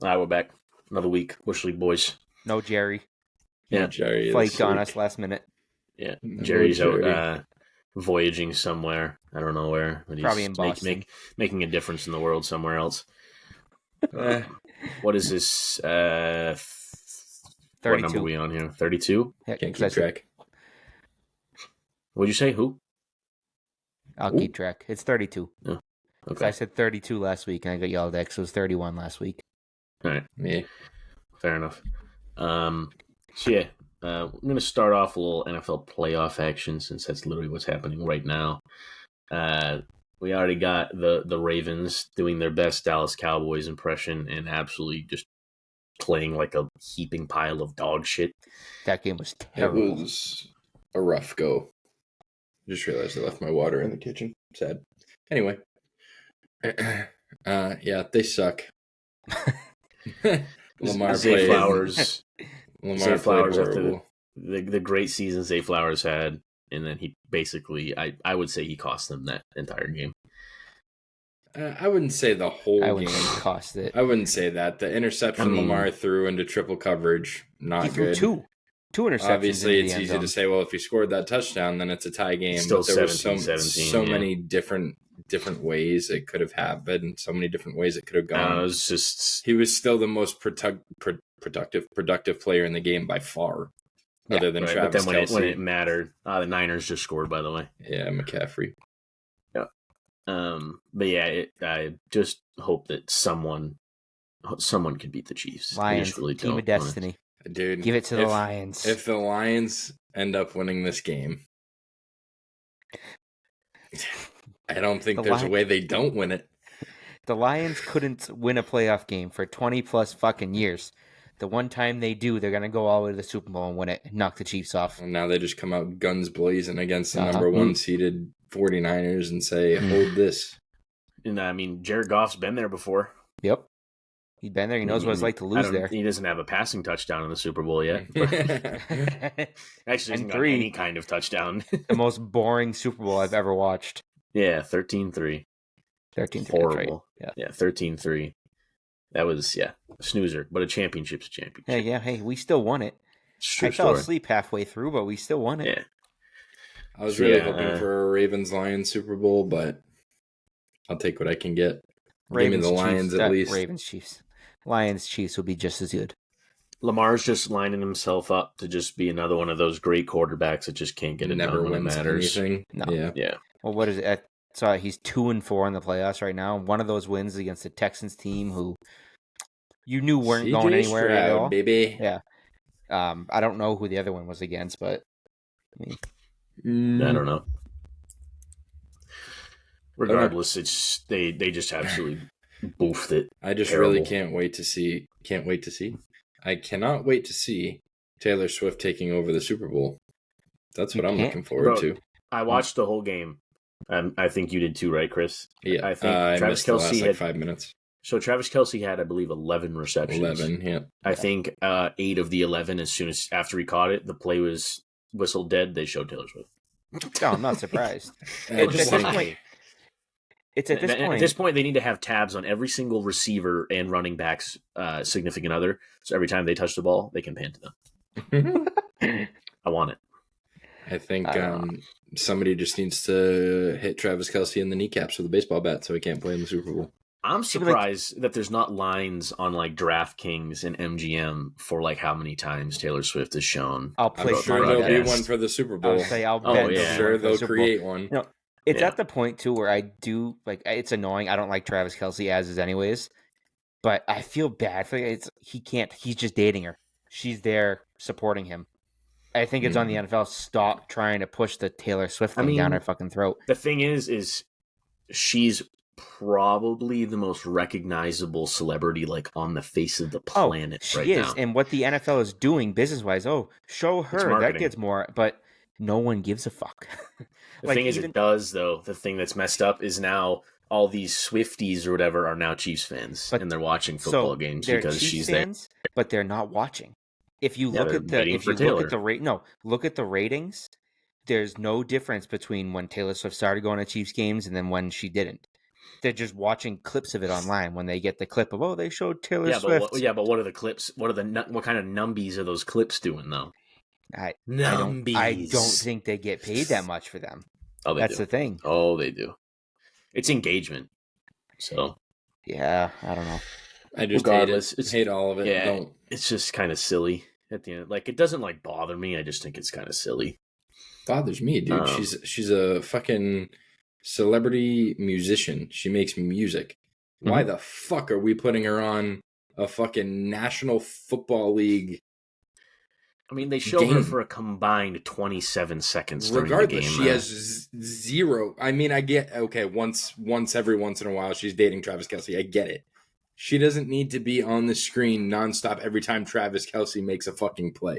We're back. Another week. Bush League boys. No Jerry. Yeah. Jerry Flaked on us last minute. Yeah. No Jerry's Jerry. out voyaging somewhere. I don't know where. But Probably he's in Boston. making a difference in the world somewhere else. What is this? 32. What number are we on here? 32? Yeah, Can't 'cause keep I said- track. What'd you say? Who? I'll keep track. It's 32. Oh, 'Cause okay. I said 32 last week, and I got yelled at because it was 31 last week. All right. Yeah. Fair enough. So yeah, I'm going to start off a little NFL playoff action since that's literally what's happening right now. We already got the Ravens doing their best Dallas Cowboys impression and absolutely just playing like a heaping pile of dog shit. That game was terrible. It was a rough go. Just realized I left my water in the kitchen. Sad. Anyway. Yeah, they suck. Lamar Zay played. Flowers. Lamar Zay played Flowers after horrible. the great season Zay Flowers had, and then he basically, I would say he cost them that entire game. I wouldn't say the whole I game. wouldn't say he cost it. I wouldn't say that. The interception Lamar threw into triple coverage, not He threw good. two interceptions. Obviously, into it's the end easy zone. to say, well, if you scored that touchdown, then it's a tie game. Still But there were so 17-17, yeah. many different ways it could have happened, so many different ways it could have It gone. was just He was still the most productive player in the game by far, other than right, but Travis then Kelce. when it mattered, the Niners just scored, by the way. Yeah, McCaffrey. But yeah, I just hope that someone can beat the Chiefs. I Lions, just really team don't of destiny. Dude, Give it to the Lions. If the Lions end up winning this game, I don't think there's a way they don't win it. The Lions couldn't win a playoff game for 20 plus fucking years. The one time they do, they're going to go all the way to the Super Bowl and win it and knock the Chiefs off. And now they just come out guns blazing against the Uh-huh. number one seeded 49ers and say, hold this. And I mean, Jared Goff's been there before. Yep. He's been there. He knows what it's like to lose there. He doesn't have a passing touchdown in the Super Bowl yet. But actually, hasn't got any kind of touchdown. The most boring Super Bowl I've ever watched. Yeah, 13-3. 13-3. Horrible. Right. Yeah, 13-3. That was, a snoozer. But a championship's a championship. Yeah. Hey, we still won it. It's a true I fell story. asleep halfway through, but we still won it. Yeah. I was really hoping for a Ravens-Lions Super Bowl, but I'll take what I can get. Give me the Lions Chiefs, at least. Ravens-Chiefs. Lions-Chiefs will be just as good. Lamar's just lining himself up to just be another one of those great quarterbacks that just can't get it Never done when it wins matters. anything. No. Yeah. Well, what is it? So he's 2-4 in the playoffs right now. One of those wins against the Texans team, who you knew weren't going anywhere at all. Baby. Yeah. I don't know who the other one was against, but I mean, I don't know. Regardless, it's they just absolutely boofed it. I just Terrible. really can't wait to see. I cannot wait to see Taylor Swift taking over the Super Bowl. That's what I'm looking forward to. I watched the whole game. I think you did too, right, Chris? Yeah, I think I Travis missed the Kelce last, had 5 minutes. So Travis Kelce had, I believe, 11 receptions. 11, yeah. I think 8 of the 11, after he caught it, the play was whistled dead. They showed Taylor Swift. no, I'm not surprised. I At just this think- point, it's at this point. At this point, they need to have tabs on every single receiver and running back's significant other. So every time they touch the ball, they can pan to them. I want it. I think somebody just needs to hit Travis Kelce in the kneecaps with a baseball bat so he can't play in the Super Bowl. I'm surprised that there's not lines on like DraftKings and MGM for like how many times Taylor Swift has shown. I'll play I'm sure money there'll on be that. one for the Super Bowl. I'll Oh, bet yeah. there'll be Sure, one for the they'll Super Bowl. create one. No, it's Yeah. at the point too where I do like it's annoying. I don't like Travis Kelce as is anyways, but I feel bad for it. He can't. He's just dating her. She's there supporting him. I think it's on the NFL. Stop trying to push the Taylor Swift thing down her fucking throat. The thing is she's probably the most recognizable celebrity like on the face of the planet she right is. now. And what the NFL is doing business-wise, show her. That marketing. gets more, but no one gives a fuck. The thing is, it does, though. The thing that's messed up is now all these Swifties or whatever are now Chiefs fans, and they're watching football games they're because Chiefs she's fans, but they're not watching. If you look at look at the ratings, there's no difference between when Taylor Swift started going to Chiefs games and then when she didn't. they're just watching clips of it online when they get the clip of they showed Taylor Swift. But what are the clips? What kind of numbies are those clips doing though? I don't think they get paid that much for them. Oh, that's the thing. Oh, they do. It's engagement. So yeah, I don't know. I just hate all of it. Yeah, it's just kind of silly at the end. Like, it doesn't like bother me. I just think it's kind of silly. Bothers me, dude. She's a fucking celebrity musician. She makes music. Mm-hmm. Why the fuck are we putting her on a fucking National Football League? I mean, they show her for a combined 27 seconds during Regardless, the game. She has zero. I mean, I get, okay, once every once in a while she's dating Travis Kelce. I get it. She doesn't need to be on the screen nonstop every time Travis Kelce makes a fucking play.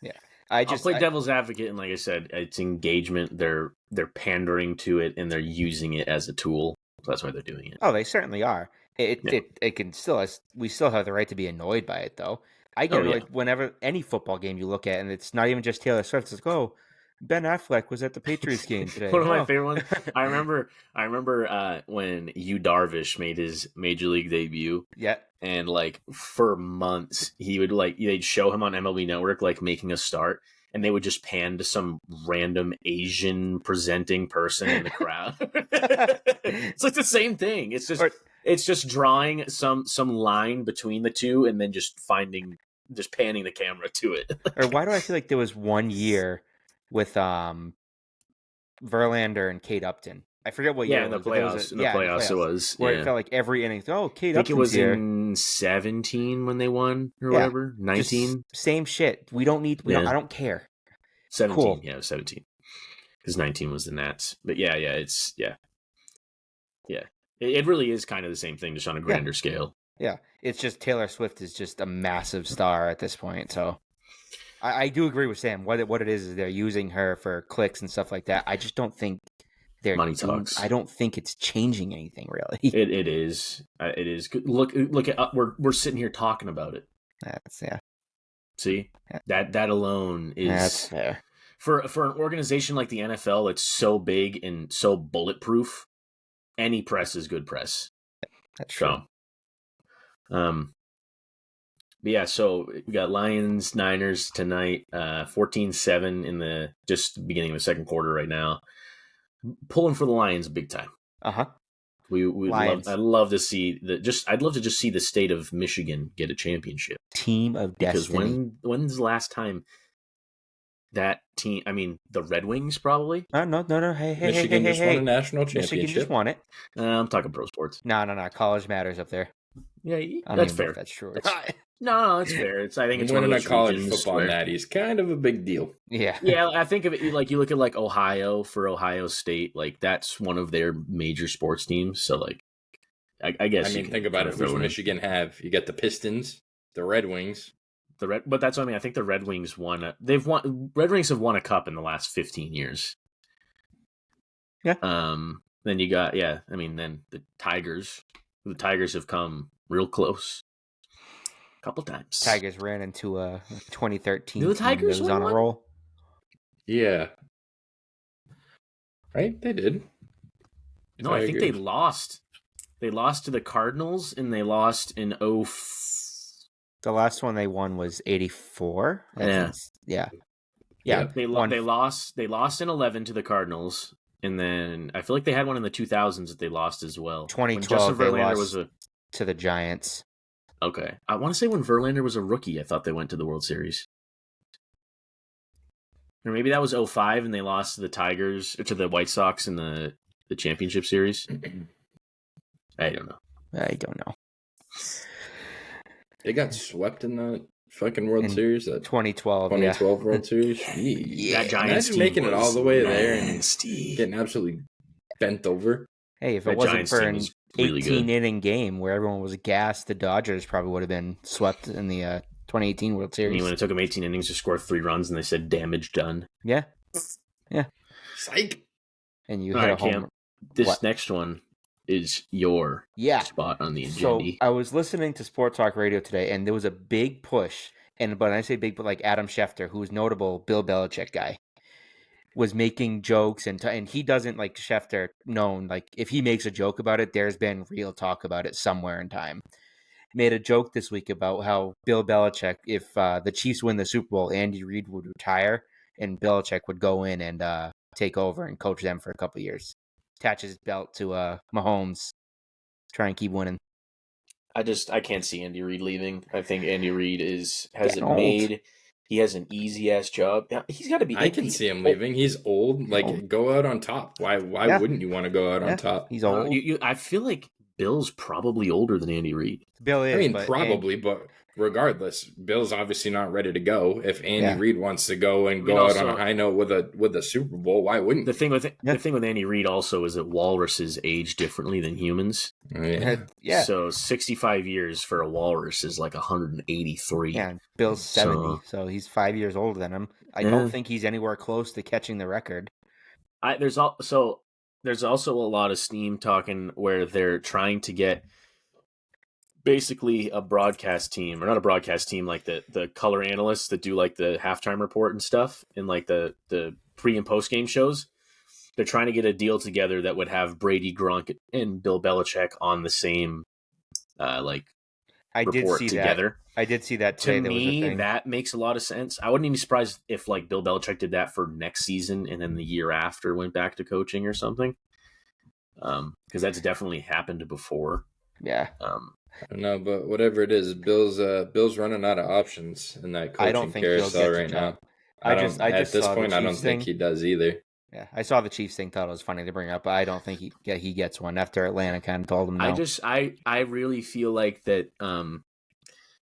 Yeah. I'll play devil's advocate, and like I said, it's engagement. They're pandering to it, and they're using it as a tool. So that's why they're doing it. Oh, they certainly are. It can still, we still have the right to be annoyed by it, though. I get annoyed whenever any football game you look at, and it's not even just Taylor Swift. It's like, Ben Affleck was at the Patriots game today. One of my favorite ones. I remember when Yu Darvish made his major league debut. Yeah. And like for months, he would they'd show him on MLB Network like making a start, and they would just pan to some random Asian presenting person in the crowd. It's like the same thing. It's just drawing some line between the two, and then just panning the camera to it. Or why do I feel like there was one year with Verlander and Kate Upton? I forget what year. In the playoffs it was. Where it felt like every inning. Kate Upton. I think it was here. in 17 when they won or whatever. 19. Same shit. We don't need. I don't care. 17. Cool. Yeah, 17. Because 19 was the Nats. But yeah. It really is kind of the same thing, just on a grander scale. Yeah, it's just Taylor Swift is just a massive star at this point. So I do agree with Sam. What it is they're using her for clicks and stuff like that. I just don't think money talks. I don't think it's changing anything really. It is. It is. Look at we're sitting here talking about it. See, that alone is that's fair for an organization like the NFL that's so big and so bulletproof. Any press is good press. That's true. But yeah, so we got Lions, Niners tonight, 14-7 in the just beginning of the second quarter right now. Pulling for the Lions big time. Uh-huh. I'd love to see I'd love to just see the state of Michigan get a championship. Team of destiny. Because when's the last time that team, I mean, the Red Wings probably? No. Hey, Michigan just won a national championship. Michigan just won it. I'm talking pro sports. No. College matters up there. Yeah, that's fair. That's true. No, it's fair. I think it's winning a college football natty is kind of a big deal. Yeah. Yeah, I think of it like you look at like Ohio for Ohio State, like that's one of their major sports teams. So like, I guess. I mean, think about it. What does Michigan have? You got the Pistons, the Red Wings. But that's what I mean. I think the Red Wings Red Wings have won a cup in the last 15 years. Yeah. Then you got then the Tigers. The Tigers have come real close. A couple times. Tigers ran into a 2013 Did the Tigers was on a roll. Yeah. Right? They did. No, I think they lost. They lost to the Cardinals, and they lost in The last one they won was 84. Yeah. They lost in 11 to the Cardinals, and then I feel like they had one in the 2000s that they lost as well. 2012 they lost to the Giants. Okay. I want to say when Verlander was a rookie, I thought they went to the World Series. Or maybe that was 05 and they lost to the Tigers, or to the White Sox in the championship series. I don't know. They got swept in the fucking World Series. 2012 World Series. That Giants team making it all the way there and getting absolutely bent over. Hey, if it wasn't for an 18-inning game where everyone was gassed, the Dodgers probably would have been swept in the 2018 World Series. I mean, when it took them 18 innings to score 3 runs, and they said damage done. Yeah. Psych. And you hit a home. This next one is your spot on the agenda. So I was listening to Sport Talk Radio today, and there was a big push. But I say big, but like Adam Schefter, who's notable Bill Belichick guy. was making jokes and he doesn't like Schefter known like if he makes a joke about it, there's been real talk about it somewhere in time. Made a joke this week about how Bill Belichick, if the Chiefs win the Super Bowl, Andy Reid would retire and Belichick would go in and take over and coach them for a couple of years. Attach his belt to Mahomes, try and keep winning. I can't see Andy Reid leaving. I think Andy Reid has it old. made. He has an easy ass job. He's got to be. I can see him leaving. He's old. Like go out on top. Why wouldn't you want to go out on top? He's old. I feel like Bill's probably older than Andy Reid. Bill is. I mean, probably, but regardless, Bill's obviously not ready to go. If Andy Reid wants to go and go out on a high note with a Super Bowl, why wouldn't the thing with Andy Reid also is that walruses age differently than humans. Yeah. So 65 years for a walrus is like 183. Yeah. Bill's 70, so he's 5 years older than him. I don't think he's anywhere close to catching the record. There's also a lot of steam talking where they're trying to get basically a broadcast team, or not a broadcast team, like the color analysts that do like the halftime report and stuff, and like the pre and post game shows. They're trying to get a deal together that would have Brady, Gronk, and Bill Belichick on the same I did see together. I did see that today. To me, that makes a lot of sense. I wouldn't even be surprised if like Bill Belichick did that for next season and then the year after went back to coaching or something. Because that's definitely happened before. Yeah. I don't know, but whatever it is, Bill's running out of options in that coaching carousel right now. At this point, I don't think he does either. Yeah, I saw the Chiefs thing. Thought it was funny to bring up, but I don't think he gets one after Atlanta kind of told him no. I really feel like that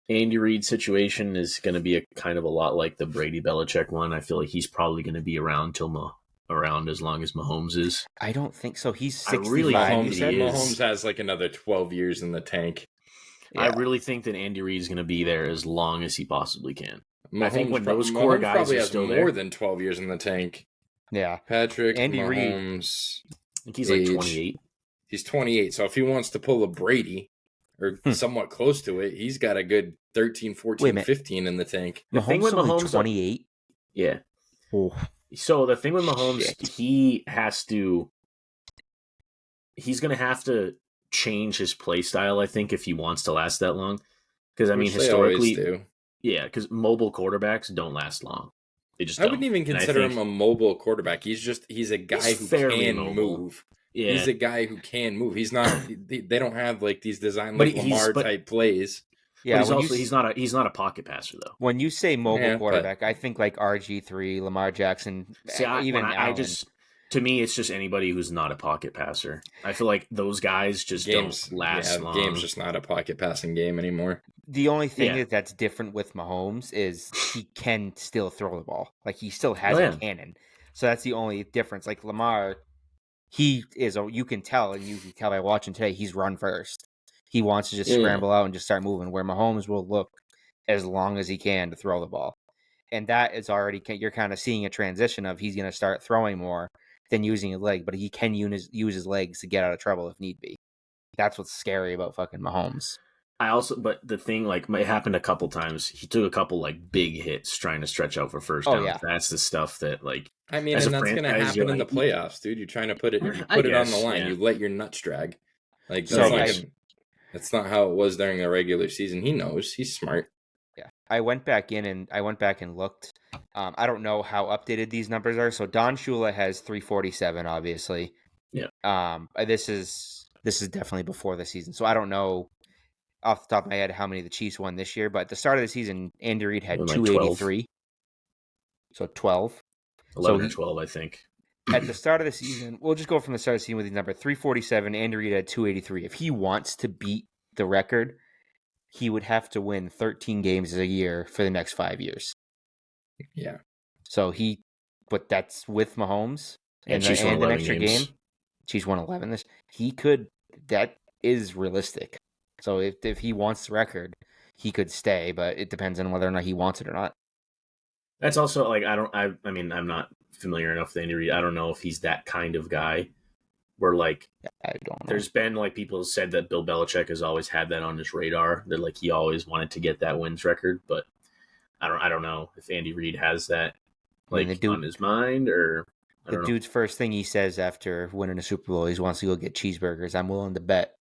Andy Reid's situation is going to be a kind of a lot like the Brady Belichick one. I feel like he's probably going to be around as long as Mahomes is. I don't think so. He's 65. Mahomes has like another 12 years in the tank. Yeah. I really think that Andy Reid's going to be there as long as he possibly can. Mahomes, I think when those core guys probably are still there, more than 12 years in the tank. Yeah, Patrick Andy Mahomes. I think he's like 28. He's 28. So if he wants to pull a Brady or somewhat close to it, he's got a good 13, 14, 15 in the tank. The thing with Mahomes, 28. Yeah. Oh. So the thing with Mahomes, he's going to have to change his play style, I think, if he wants to last that long. Because, I mean, historically, because mobile quarterbacks don't last long. They just don't. I wouldn't even consider him a mobile quarterback. He's a guy who can move. Yeah. He's a guy who can move. He's not, they don't have like these design like Lamar type plays. Yeah, but he's not a pocket passer though. When you say mobile quarterback, I think like RG3, Lamar Jackson, to me, it's just anybody who's not a pocket passer. I feel like those guys just don't last long. Game's just not a pocket passing game anymore. The only thing that's different with Mahomes is he can still throw the ball. Like he still has a cannon. So that's the only difference. Like Lamar, you can tell, and you can tell by watching today, he's run first. He wants to just scramble out and just start moving, where Mahomes will look as long as he can to throw the ball. And that is already, you're kind of seeing a transition of he's going to start throwing more than using his leg, but he can use his legs to get out of trouble if need be. That's what's scary about fucking Mahomes. But the thing, like, it happened a couple times. He took a couple, like, big hits trying to stretch out for first down. Yeah. That's the stuff that, like... I mean, and that's going to happen in the playoffs, dude. You're trying to put it on the line. Yeah. You let your nuts drag. Like, that's not how it was during the regular season. He knows. He's smart. Yeah. I went back and looked. I don't know how updated these numbers are. So Don Shula has 347, obviously. Yeah. This is definitely before the season. So I don't know off the top of my head how many the Chiefs won this year, but at the start of the season, Andy Reid had 283. 12. 11 or 12, I think. At the start of the season, we'll just go from the start of the season with these numbers. 347, Andy Reid had 283. If he wants to beat the record, he would have to win 13 games a year for the next 5 years. Yeah. So but that's with Mahomes and an extra game. Chiefs won 11 this. That is realistic. So if he wants the record, he could stay, but it depends on whether or not he wants it or not. That's also like, I mean, I'm not familiar enough with Andy Reid. I don't know if he's that kind of guy where like, I don't know. There's been like people said that Bill Belichick has always had that on his radar, that like he always wanted to get that wins record, but I don't know if Andy Reid has that like the dude, on his mind, or I don't know. Dude's first thing he says after winning a Super Bowl, he wants to go get cheeseburgers. I'm willing to bet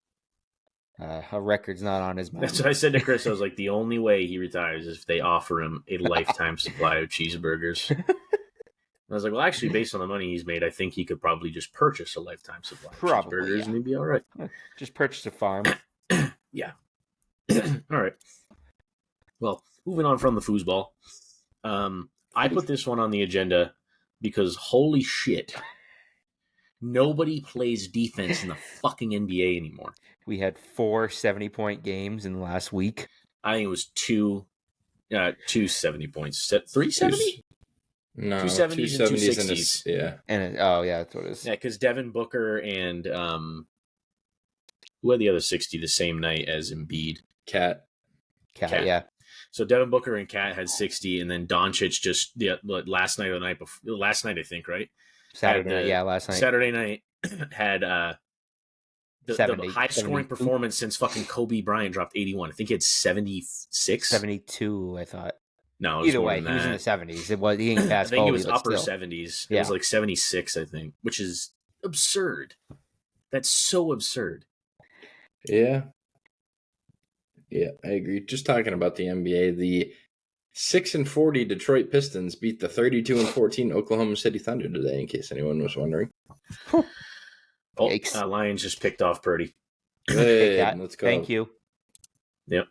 a record's not on his mind. That's what I said to Chris. I was like, the only way he retires is if they offer him a lifetime supply of cheeseburgers. I was like, well, actually, based on the money he's made, I think he could probably just purchase a lifetime supply of cheeseburgers and he'd be all right. Just purchase a farm. Yeah. All right. Well, moving on from the foosball. I put this one on the agenda because holy shit, nobody plays defense in the fucking NBA anymore. We had 4 70-point games in the last week. I think it was two 70 points. 370? No, 270s and 260s. Yeah. And that's what it is. Yeah, because Devin Booker and who had the other 60 the same night as Embiid? Cat, yeah. So Devin Booker and Cat had 60, and then Doncic just last night or the night before. Last night, I think, right? Saturday night, last night. Saturday night had the highest scoring 72. performance since fucking Kobe Bryant dropped 81. I think he had 76, 72. I thought. No, it was either more way, than he was in that. the 70s. It was he didn't pass I think Kobe, it was but upper still. 70s. Yeah. It was like 76, I think, which is absurd. That's so absurd. Yeah. Yeah, I agree. Just talking about the NBA, the 6-40 Detroit Pistons beat the 32-14 Oklahoma City Thunder today, in case anyone was wondering. Lions just picked off Purdy. Good. Let's go. Thank you. Yep.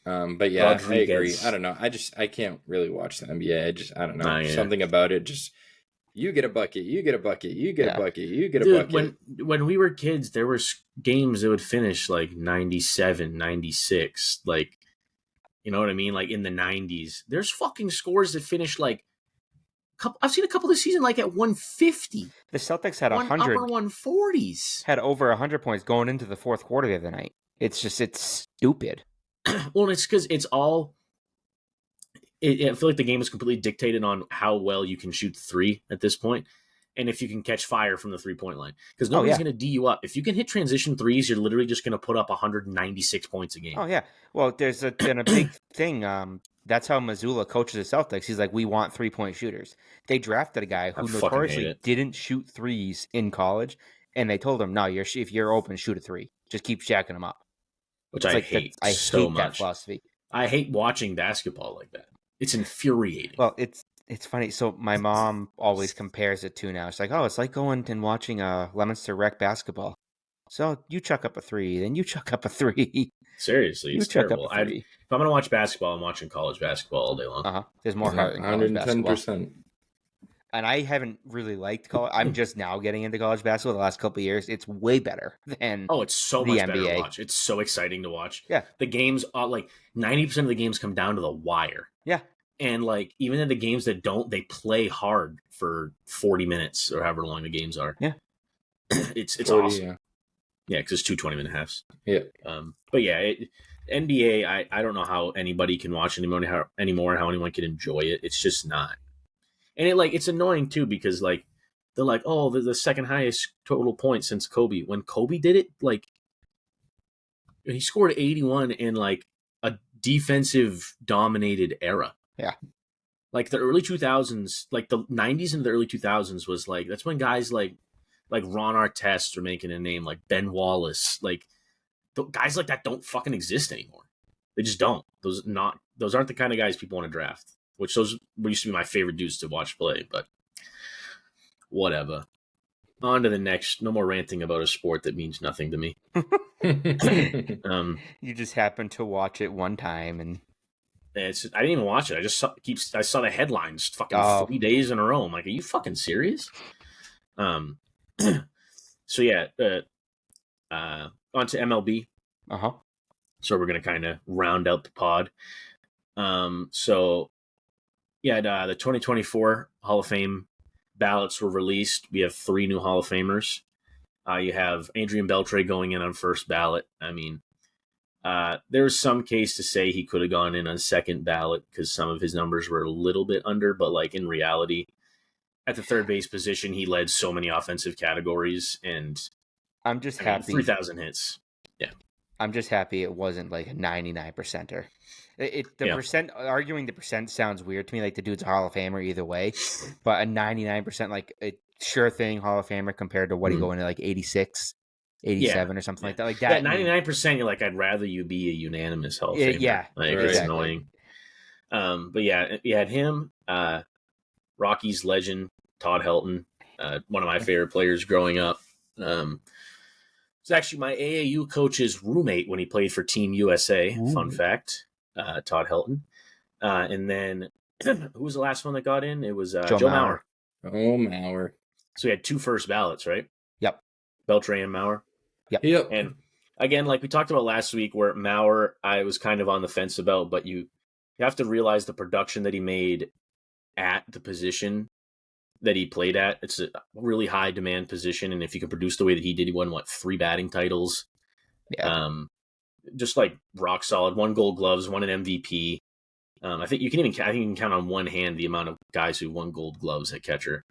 But yeah, Rodriguez. I agree. I don't know. I can't really watch the NBA. I don't know. Yeah. Something about it. Just you get a bucket, you get a bucket, you get a bucket, you get a Dude, bucket. When we were kids, there were games that would finish like 97, 96. Like, you know what I mean? Like in the 90s. There's fucking scores that finish like I've seen a couple this season like at 150. The Celtics had 100. Upper 140s. Had over 100 points going into the fourth quarter the other night. It's stupid. Well, it's because it's all. I feel like the game is completely dictated on how well you can shoot three at this point, and if you can catch fire from the 3-point line. Because nobody's going to D you up. If you can hit transition threes, you're literally just going to put up 196 points a game. Oh yeah. Well, there's been a big thing. That's how Missoula coaches the Celtics. He's like, we want 3-point shooters. They drafted a guy who notoriously didn't shoot threes in college, and they told him, no, if you're open, shoot a three. Just keep shacking them up. Which I hate so much. That philosophy. I hate watching basketball like that. It's infuriating. Well, it's funny. So my mom always compares it to now. She's like, oh, it's like going and watching Leominster Rec basketball. So you chuck up a three, then you chuck up a three. Seriously, it's terrible. If I'm going to watch basketball, I'm watching college basketball all day long. There's more heart in college 110%. basketball. And I haven't really liked college. I'm just now getting into college basketball the last couple of years. It's way better than it's so much better NBA. to watch. It's so exciting to watch. Yeah. The games are like 90% of the games come down to the wire. Yeah. And like even in the games that don't, they play hard for 40 minutes or however long the games are. Yeah. It's 40, awesome. Yeah, because it's 2 20-minute halves. Yeah. But yeah, NBA, I don't know how anybody can watch anymore, how anyone can enjoy it. It's just not. And it's annoying too because like they're like, oh, the second highest total points since Kobe. When Kobe did it, like he scored 81 in like a defensive dominated era. Yeah. Like the early 2000s, like the 90s and the early 2000s was like that's when guys like Ron Artest are making a name, like Ben Wallace, like guys like that don't fucking exist anymore. They just don't. Those aren't the kind of guys people want to draft. Which those used to be my favorite dudes to watch play, but whatever. On to the next. No more ranting about a sport that means nothing to me. You just happened to watch it one time, and I didn't even watch it. I just saw the headlines fucking 3 days in a row. I'm like, are you fucking serious? So yeah, on to MLB. So we're gonna kind of round out the pod. So. Yeah, the 2024 Hall of Fame ballots were released. We have 3 new Hall of Famers. You have Adrian Beltre going in on first ballot. I mean, there's some case to say he could have gone in on second ballot because some of his numbers were a little bit under, but like in reality, at the third base position, he led so many offensive categories, and I'm just happy 3,000 hits. Yeah, I'm just happy it wasn't like a 99%er. Percent, arguing the percent sounds weird to me. Like the dude's a Hall of Famer either way, but a 99%, like a sure thing Hall of Famer compared to what he go into like 86, 87 or something like that. Like that 99%, you're like, I'd rather you be a unanimous Hall of Famer. Yeah, like it's annoying. But yeah, you had him, Rockies legend Todd Helton, one of my favorite players growing up. It's actually my AAU coach's roommate when he played for Team USA. Ooh. Fun fact, Todd Helton. And then who was the last one that got in? It was Joe Mauer. Oh, Mauer. So we had 2 first ballots, right? Yep. Beltre and Mauer. Yep. And again, like we talked about last week, where Mauer I was kind of on the fence about, but you have to realize the production that he made at the position that he played at. It's a really high demand position, and if you can produce the way that he did, he won 3 batting titles. Yeah. Just like rock solid. 1 Gold Gloves, won an MVP. I think you can count on one hand the amount of guys who won Gold Gloves at catcher.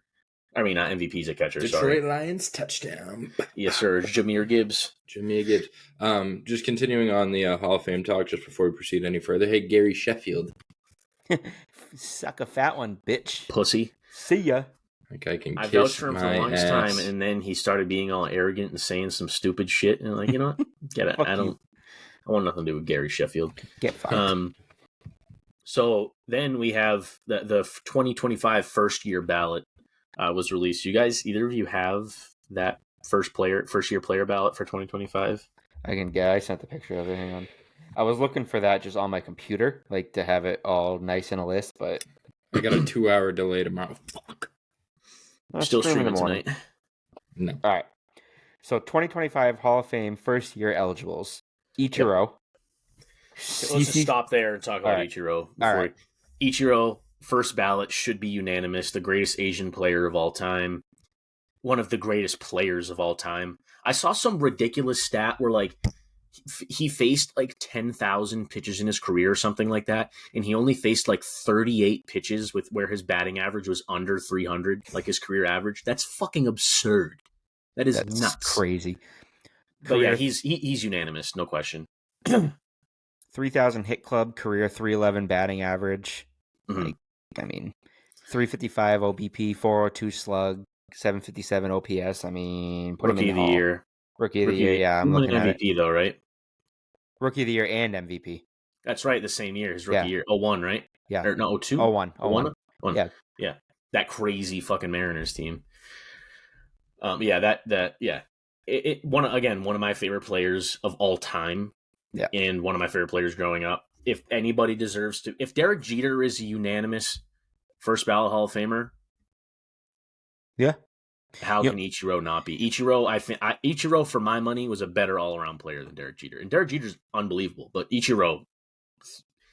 I mean, not MVPs at catcher. Detroit Lions touchdown. Yes, sir. Jameer Gibbs. Just continuing on the Hall of Fame talk, just before we proceed any further. Hey, Gary Sheffield. Suck a fat one, bitch. Pussy. See ya. Like I can. I vouched for him for the longest time, and then he started being all arrogant and saying some stupid shit, and like, you know what? Get it. I want nothing to do with Gary Sheffield. Get fired. So then we have the 2025 first year ballot was released. You guys, either of you have that first year player ballot for 2025? I sent the picture of it. Hang on. I was looking for that just on my computer, like to have it all nice in a list, but I got a 2-hour delay tomorrow. Fuck. Still streaming tonight. No. All right. So 2025 Hall of Fame first year eligibles. Ichiro. So let's just stop there and talk about Ichiro. Ichiro, first ballot, should be unanimous. The greatest Asian player of all time. One of the greatest players of all time. I saw some ridiculous stat where like he faced like 10,000 pitches in his career or something like that, and he only faced like 38 pitches with where his batting average was under 300, like his career average. That's fucking absurd. That's nuts. Crazy. But yeah, he's unanimous, no question. 3,000 hit club, career 311 batting average. Mm-hmm. Like, I mean, 355 OBP, 402 slug, 757 OPS. I mean, put Rookie him in of the year. Rookie of the year, yeah. I'm looking at MVP though, right? Rookie of the year and MVP. That's right, the same year, his rookie year. 01, right? Yeah. Or no, 02? 01. 01? Yeah. Yeah. That crazy fucking Mariners team. One of my favorite players of all time. Yeah. And one of my favorite players growing up. If anybody deserves to, if Derek Jeter is a unanimous first ballot Hall of Famer, yeah, how can Ichiro not be? Ichiro, for my money, was a better all around player than Derek Jeter, and Derek Jeter's unbelievable, but Ichiro,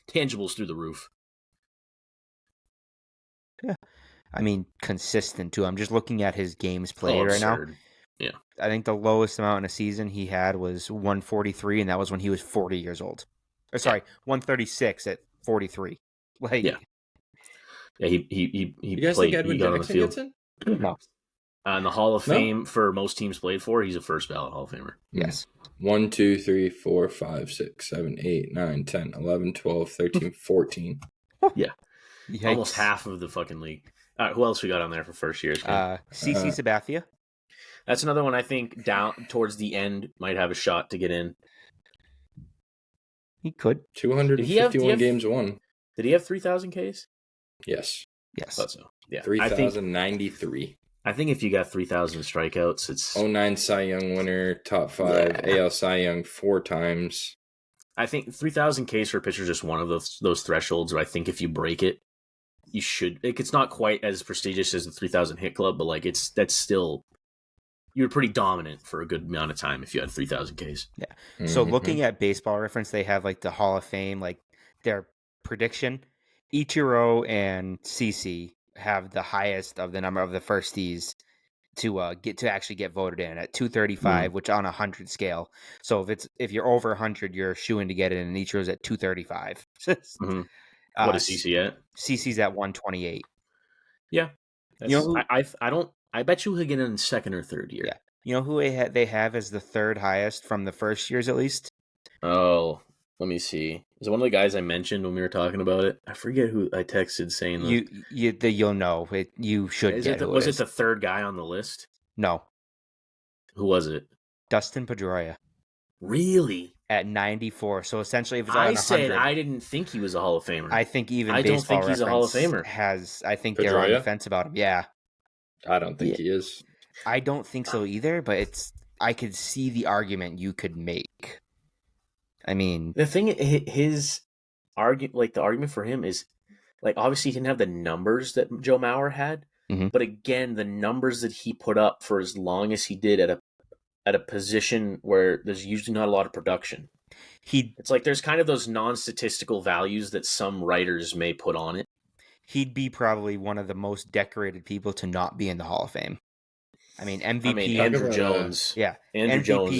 tangibles through the roof. Yeah, I mean consistent too. I'm just looking at his games played right now. Yeah, I think the lowest amount in a season he had was 143, and that was when he was 40 years old. Or sorry, 136 at 43. Like, yeah, he you guys played. Think Edwin Jackson gets in? No. In the Hall of Fame for most teams played for, he's a first ballot Hall of Famer. Yes. 1, 2, 3, 4, 5, 6, 7, 8, 9, 10, 11, 12, 13, 14. Yeah. Yikes. Almost half of the fucking league. All right, who else we got on there for first years? CC Sabathia. That's another one I think down towards the end might have a shot to get in. He could. 251 games won. Did he have 3,000 Ks? Yes. Thought so. Yeah. 3,093. I think if you got 3,000 strikeouts, it's 09 Cy Young winner, top 5, AL Cy Young 4 times. I think 3,000 Ks for a pitcher is just one of those thresholds where I think if you break it, you should. Like, it's not quite as prestigious as the 3,000 hit club, but like that's still. You were pretty dominant for a good amount of time if you had 3,000 Ks. Yeah. Mm-hmm. So looking at Baseball Reference, they have like the Hall of Fame, like their prediction. Ichiro and CC have the highest of the number of the firsties to actually get voted in at 235, which on a 100 scale. So if you're over 100, you're shooing to get it, and Ichiro's at 235. What is CC at? CC's at 128. Yeah. I bet you he'll get in second or third year. Yeah. You know who they have as the third highest from the first years at least? Oh, let me see. Is it one of the guys I mentioned when we were talking about it? I forget who I texted saying that. You'll know. You should get who Was it it is. the third guy on the list? No. Who was it? Dustin Pedroia. Really? At 94. So essentially, if it's I on 100, said I didn't think he was a Hall of Famer. I think even I don't Baseball think he's a Hall of Reference Famer. has. I think Pedroia? they're on the fence about him. Yeah. I don't think he is. I don't think so either, but I could see the argument you could make. I mean, the thing, his argument, the argument for him is, obviously he didn't have the numbers that Joe Mauer had, but again, the numbers that he put up for as long as he did at a position where there's usually not a lot of production. It's there's kind of those non-statistical values that some writers may put on it. He'd be probably one of the most decorated people to not be in the Hall of Fame. I mean, MVP. Andrew Jones. Yeah, Andrew MVP, Jones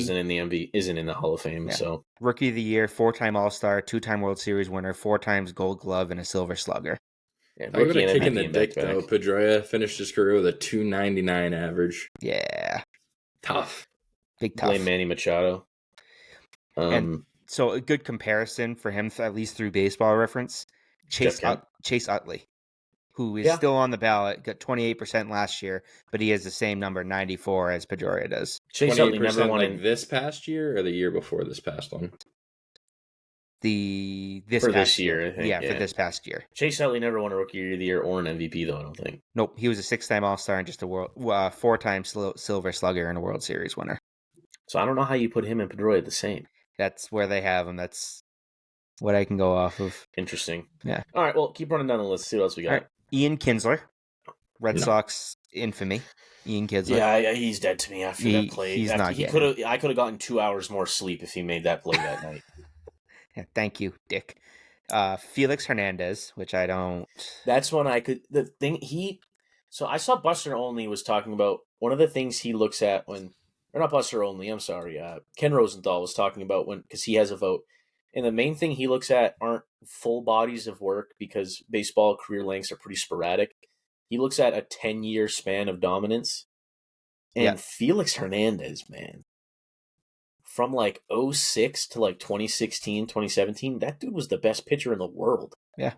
isn't in the Hall of Fame. Yeah. So Rookie of the Year, 4-time All-Star, 2-time World Series winner, 4 times Gold Glove, and a Silver Slugger. Yeah, I would have taken the dick though. Pedroia finished his career with a 299 average. Yeah, tough. Big tough. Blame Manny Machado. And so a good comparison for him, at least through Baseball Reference, Chase Utley, who is still on the ballot, got 28% last year, but he has the same number, 94, as Pedroia does. Chase Utley never won this past year or the year before this past one? This year, I think. Yeah, for this past year. Chase Utley never won a Rookie of the Year or an MVP, though, I don't think. Nope, he was a 6-time All-Star and just a 4-time Silver Slugger and a World Series winner. So I don't know how you put him and Pedroia the same. That's where they have him. That's what I can go off of. Interesting. Yeah. All right, well, keep running down the list. See what else we got. Right. Ian Kinsler, Red Sox infamy. Ian Kinsler. Yeah, he's dead to me after that play. I could have gotten 2 hours more sleep if he made that play that night. Yeah, thank you, Dick. Felix Hernandez, which I don't. That's when I could. The thing So I saw Buster Olney was talking about one of the things he looks at when. Or not Buster Olney, I'm sorry. Ken Rosenthal was talking about because he has a vote. And the main thing he looks at aren't full bodies of work because baseball career lengths are pretty sporadic. He looks at a 10-year span of dominance. And Felix Hernandez, man, from 2006 to 2016, 2017, that dude was the best pitcher in the world. Yeah.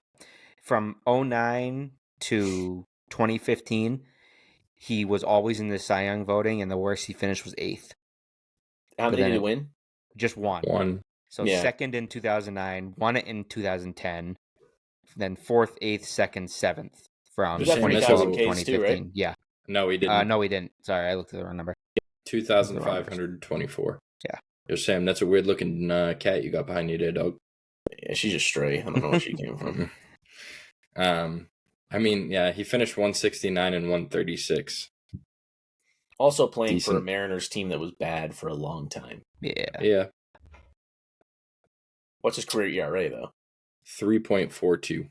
From 2009 to 2015, he was always in the Cy Young voting, and the worst he finished was 8th. How many did he win? Just one. One. So second in 2009, won it in 2010, then 4th, 8th, 2nd, 7th from 2012 to 2015. Too, right? Yeah. No, he didn't. No, he didn't. Sorry, I looked at the wrong number. 2,524. Yeah. Yo, Sam, that's a weird looking cat you got behind you there, dog. Yeah, she's a stray. I don't know where she came from. I mean, yeah, he finished 169 and 136. Also playing for a Mariners team that was bad for a long time. Yeah. What's his career ERA, though? 3.42.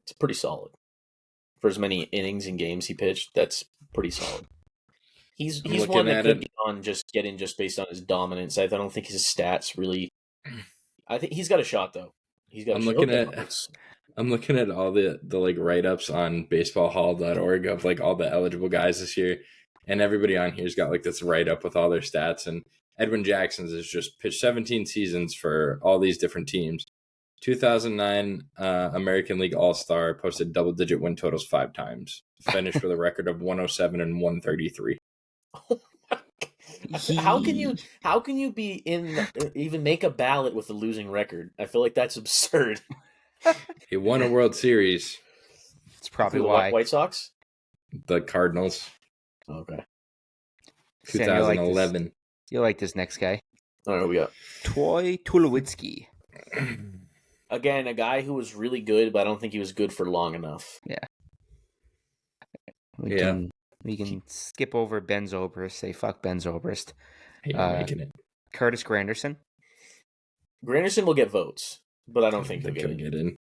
It's pretty solid. For as many innings and games he pitched, that's pretty solid. He's one that could get on just based on his dominance. I don't think his stats really... I think he's got a shot, though. He's got I'm looking at all the write-ups on baseballhall.org of all the eligible guys this year, and everybody on here's got this write-up with all their stats, and Edwin Jackson's has just pitched 17 seasons for all these different teams. 2009 American League All-Star, posted double-digit win totals 5 times. Finished with a record of 107 and 133. Oh my God. How can you be even make a ballot with a losing record? I feel like that's absurd. He won a World Series. It's probably why. White Sox? The Cardinals. Okay. 2011. You'll like this next guy. All right, what we got? Troy Tulowitzki. Again, a guy who was really good, but I don't think he was good for long enough. Yeah. We can skip over Ben Zobrist, say fuck Ben Zobrist. Hey, you're making it. Curtis Granderson. Granderson will get votes, but I don't think he'll get in.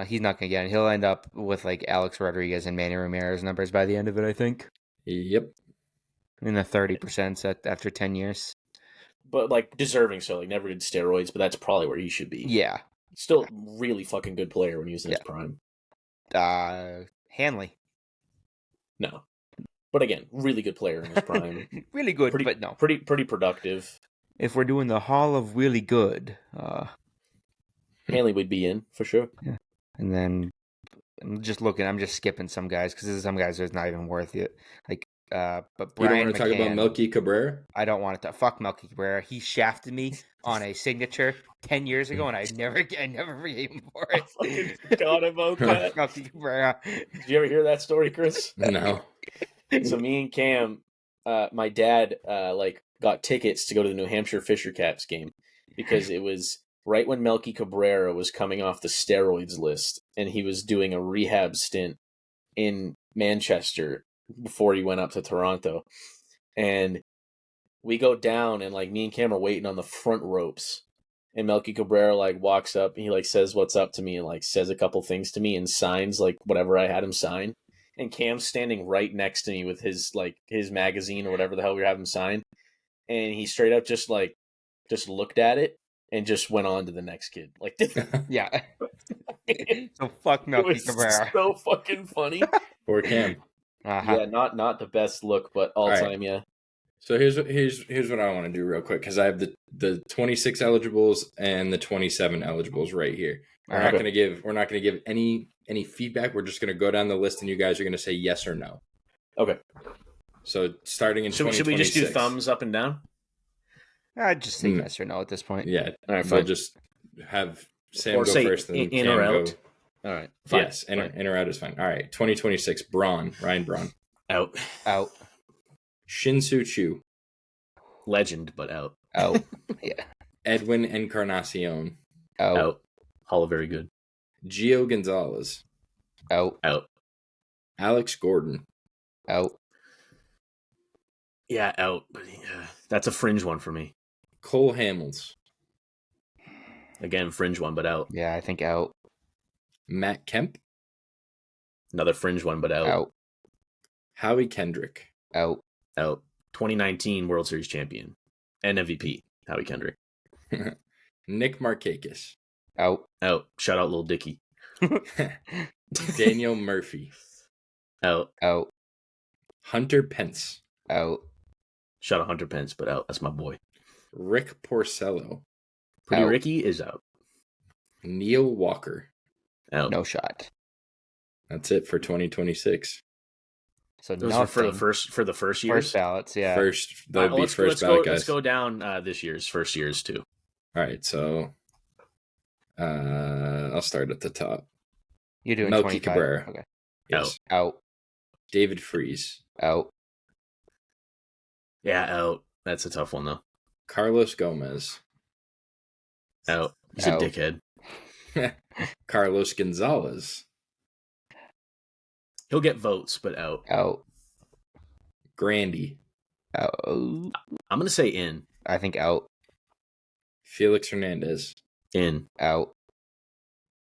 He's not going to get in. He'll end up with Alex Rodriguez and Manny Ramirez numbers by the end of it, I think. Yep. In the 30% after 10 years. But deserving so. Never did steroids, but that's probably where he should be. Yeah. Still really fucking good player when he was in his prime. Hanley. No. But again, really good player in his prime. Really good, but no. Pretty productive. if we're doing the Hall of Really Good, Hanley would be in for sure. yeah. And then I'm just skipping some guys because there's some guys that's not even worth it. Like, but You don't Brian want to talk about McCann, Melky Cabrera? I don't want it to fuck Melky Cabrera. He shafted me on a signature 10 years ago, and I never forgave him for it. I fucking forgot about that. Melky Cabrera. Did you ever hear that story, Chris? No. So me and Cam, my dad, got tickets to go to the New Hampshire Fisher Cats game because it was right when Melky Cabrera was coming off the steroids list, and he was doing a rehab stint in Manchester before he went up to Toronto. And we go down, and me and Cam are waiting on the front ropes, and Melky Cabrera walks up, and he says what's up to me, and says a couple things to me, and signs whatever I had him sign. And Cam's standing right next to me with his his magazine or whatever the hell we were having him sign, and he straight up just looked at it and just went on to the next kid. Yeah. So fuck Melky Cabrera. So fucking funny. Poor Cam. Uh-huh. Yeah, not the best look, but all All right. time, yeah. So here's what I want to do real quick because I have the 26 eligibles and the 27 eligibles right here. We're not gonna give any feedback. We're just gonna go down the list and you guys are gonna say yes or no. Okay. So starting in Should we just do thumbs up and down? I'd just say yes or no at this point. Yeah. All right, We'll fine. just have Sam Or go say first and then in Cam or out. go. All right. Fine. Yes, in or out is fine. All right, 2026, Ryan Braun. Out. Shin-Soo Choo. Legend, but out. Out. Yeah. Edwin Encarnacion. Out. Hall of Very Good. Gio Gonzalez. Out. Alex Gordon. Out. Yeah, out. But that's a fringe one for me. Cole Hamels. Again, fringe one, but out. Yeah, I think out. Matt Kemp. Another fringe one, but out. Out. Howie Kendrick. Out. 2019 World Series champion and MVP, Howie Kendrick. Nick Markakis. Out. Shout out Lil Dicky. Daniel Murphy. Out. Hunter Pence. Out. Shout out Hunter Pence, but out. That's my boy. Rick Porcello. Pretty Out. Ricky is out. Neil Walker. Out. No shot. That's it for 2026. So Those are for the first years. First ballots, yeah. First ballot guys. Let's go down this year's first years too. All right, so I'll start at the top. You're doing Melky 25. Cabrera. Okay. Yes. Out. David Freese. Out. Yeah, out. That's a tough one though. Carlos Gomez. Out. He's Out. a dickhead. Carlos Gonzalez. He'll get votes, but out. Out. Grandy. Out. I'm gonna say in. I think out. Felix Hernandez. In. Out.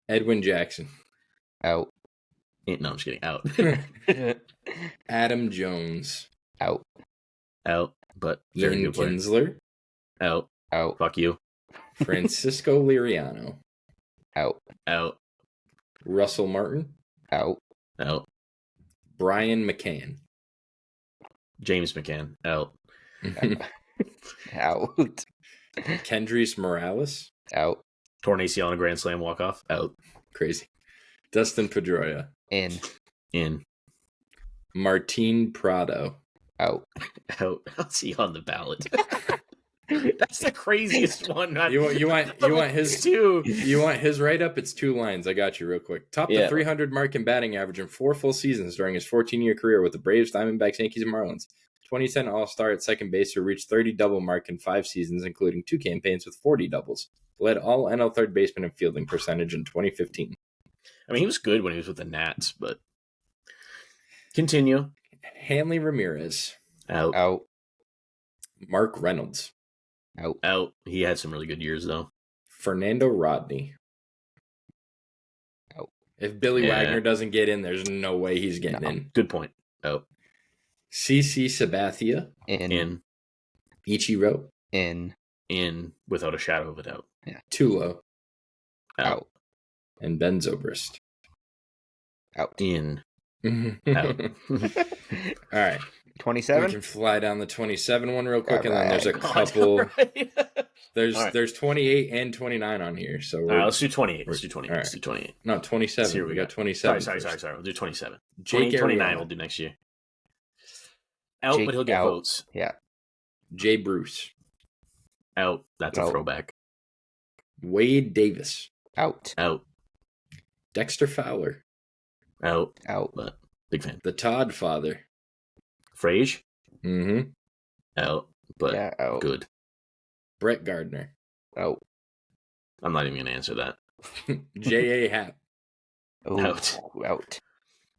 Edwin Jackson. Out. No, I'm just kidding. Out. Adam Jones. Out. Out. But very Ian good player. Kinsler. Out. Out. Fuck you. Francisco Liriano. Out. Out. Russell Martin. Out. Out. Brian McCann. James McCann. Out. Out. Kendrys Morales. Out. Torn ACL on a Grand Slam walk-off. Out. Crazy. Dustin Pedroia. In. In. Martin Prado. Out. Out. How's he on the ballot? That's the craziest one. You want his two. You want his write-up? It's 2 lines. I got you real quick. Topped the 300 mark in batting average in 4 full seasons during his 14-year career with the Braves, Diamondbacks, Yankees, and Marlins. 2010 All-Star at second base who reached 30 double mark in 5 seasons, including 2 campaigns with 40 doubles. Led all NL third baseman in fielding percentage in 2015. I mean, he was good when he was with the Nats, but continue. Hanley Ramirez. Out. Out. Mark Reynolds. Out. Out. He had some really good years, though. Fernando Rodney. Out. If Billy Wagner doesn't get in, there's no way he's getting in. Good point. Out. CC Sabathia. In. Ichiro. In. Without a shadow of a doubt. Yeah. Tulo. Out. And Ben Zobrist. Out. In. All Out. right. We 27? can fly down the 27 one real quick, All and then there's a right. couple. Right. There's 28 and 29 on here. So All right, let's do 28. Let's do 28. all Let's do 28. No, 27. Here we got go. 27. Sorry. first. We'll do 27. Jake 29 Arrieta. we'll do next year. Out, Jake but he'll get out. votes. Yeah. Jay Bruce. Out. That's a Out. throwback. Wade Davis. Out. Out. Dexter Fowler. Out. Out. But big fan. The Todd father. Frage. Mm-hmm. Out. But Yeah, out. good. Brett Gardner. Out. I'm not even going to answer that. J.A. Happ. Ooh, Out. Out.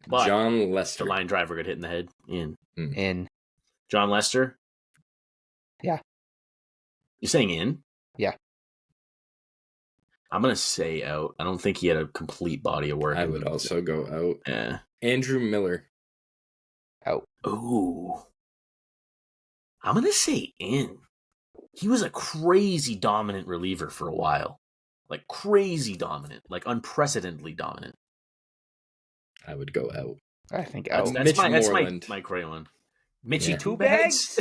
But John the Lester. line driver got hit in the head. In. In. John Lester? Yeah. You're saying in? Yeah. I'm going to say out. I don't think he had a complete body of work. I would also go out. Yeah. Andrew Miller. Out. Ooh. I'm going to say in. He was a crazy dominant reliever for a while. Like crazy dominant. Like unprecedentedly dominant. I would go out. I think out. Mitch That's Moreland. my Crayon. Mitchie Yeah. Two Bags?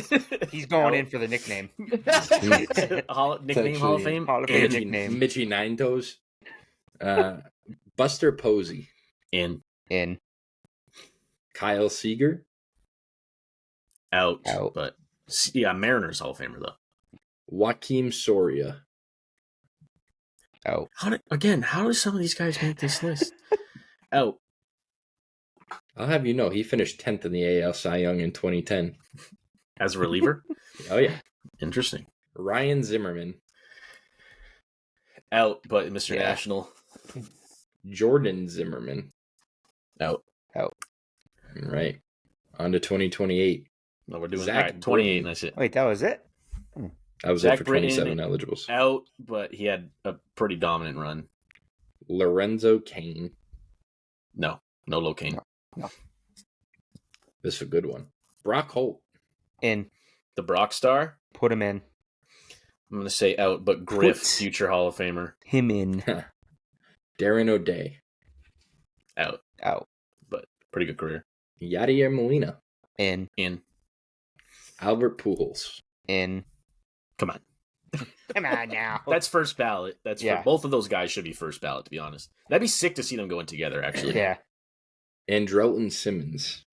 He's going in for the nickname. Nickname Hall of actually Fame? Hall of Fame In. nickname. Mitchie Nine Toes. Buster Posey. In. In. Kyle Seager. Out. Out. But yeah, Mariners Hall of Famer though. Joaquim Soria. Out. How do some of these guys make this list? Out. I'll have you know, he finished 10th in the AL Cy Young in 2010. As a reliever? Oh, yeah. Interesting. Ryan Zimmerman. Out, but Mr. Yeah. National. Jordan Zimmerman. Out. Out. Right. On to 2028. No, we're doing Zach all right, 28, Britton. and that's it. Wait, that was it? That was Zach it for Britton 27 eligibles. Out, but he had a pretty dominant run. Lorenzo Kane. No Locaine. No. This is a good one. Brock Holt. In. The Brock Star. Put him in. I'm going to say out, but Griff, Put- future Hall of Famer. Him in. Darren O'Day. Out, Out. but pretty good career. Yadier Molina. In. In. Albert Pujols. In. Come on. Come on now. That's first ballot. Yeah. For both of those guys should be first ballot, to be honest. That'd be sick to see them going together, actually. Yeah. Andrelton Simmons.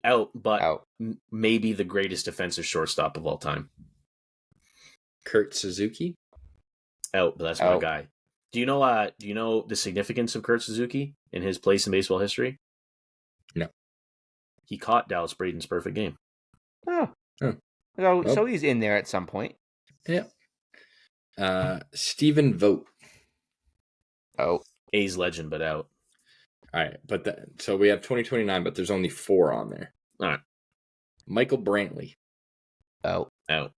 Out, but Out. maybe the greatest defensive shortstop of all time. Kurt Suzuki. Out, but that's my Out. guy. Do you know the significance of Kurt Suzuki in his place in baseball history? No. He caught Dallas Braden's perfect game. Oh. Huh. So he's in there at some point. Yeah. Stephen Vogt. Oh. A's legend, but out. All right, so we have 2029, but there's only 4 on there. All right. Michael Brantley. Out. Out.